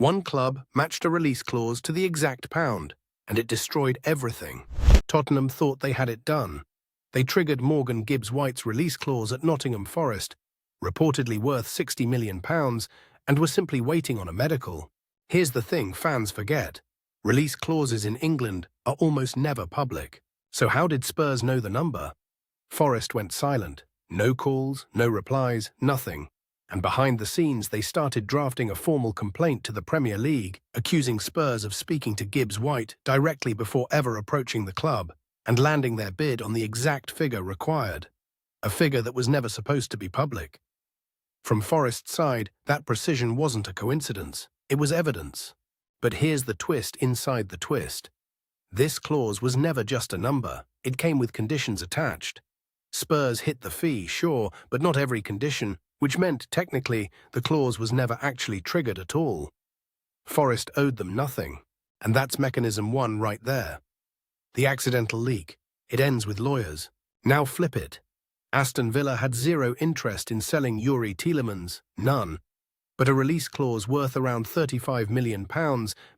One club matched a release clause to the exact pound, and it destroyed everything. Tottenham thought they had it done. They triggered Morgan Gibbs-White's release clause at Nottingham Forest, reportedly worth £60 million, and were simply waiting on a medical. Here's the thing fans forget. Release clauses in England are almost never public. So how did Spurs know the number? Forest went silent. No calls, no replies, nothing. And behind the scenes they started drafting a formal complaint to the Premier League, accusing Spurs of speaking to Gibbs-White directly before ever approaching the club, and landing their bid on the exact figure required. A figure that was never supposed to be public. From Forest's side, that precision wasn't a coincidence. It was evidence. But here's the twist inside the twist. This clause was never just a number. It came with conditions attached. Spurs hit the fee, sure, but not every condition, which meant, technically, the clause was never actually triggered at all. Forest owed them nothing, and that's mechanism one right there. The accidental leak. It ends with lawyers. Now flip it. Aston Villa had zero interest in selling Youri Tielemans, none. But a release clause worth around £35 million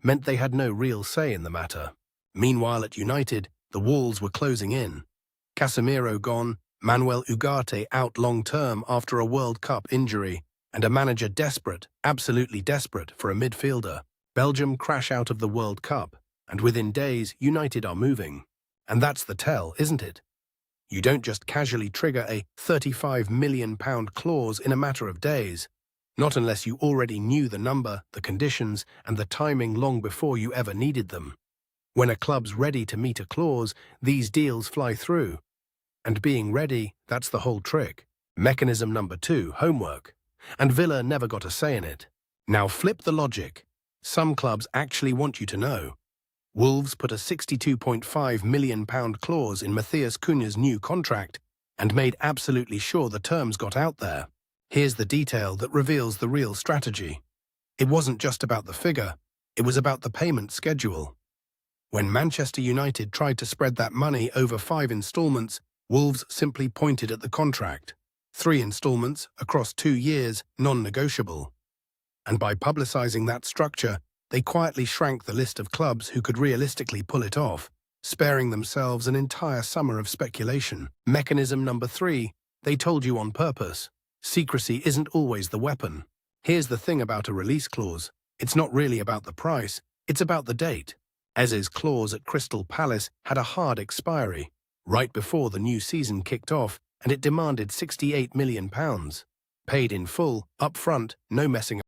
meant they had no real say in the matter. Meanwhile at United, the walls were closing in. Casemiro gone, Ugarte out long-term after a World Cup injury, and a manager desperate, absolutely desperate, for a midfielder. Belgium crash out of the World Cup, and within days, United are moving. And that's the tell, isn't it? You don't just casually trigger a £35 million clause in a matter of days. Not unless you already knew the number, the conditions, and the timing long before you ever needed them. When a club's ready to meet a clause, these deals fly through. And being ready, that's the whole trick. Mechanism number 2, homework. And Villa never got a say in it. Now flip the logic. Some clubs actually want you to know. Wolves put a £62.5 million clause in Matheus Cunha's new contract and made absolutely sure the terms got out there. Here's the detail that reveals the real strategy. It wasn't just about the figure, it was about the payment schedule. When Manchester United tried to spread that money over 5 installments, Wolves simply pointed at the contract. 3 installments across 2 years, non-negotiable. And by publicising that structure, they quietly shrank the list of clubs who could realistically pull it off, sparing themselves an entire summer of speculation. Mechanism number 3, they told you on purpose. Secrecy isn't always the weapon. Here's the thing about a release clause. It's not really about the price, it's about the date. Eze's clause at Crystal Palace had a hard expiry, right before the new season kicked off, and it demanded £68 million. Paid in full, up front, no messing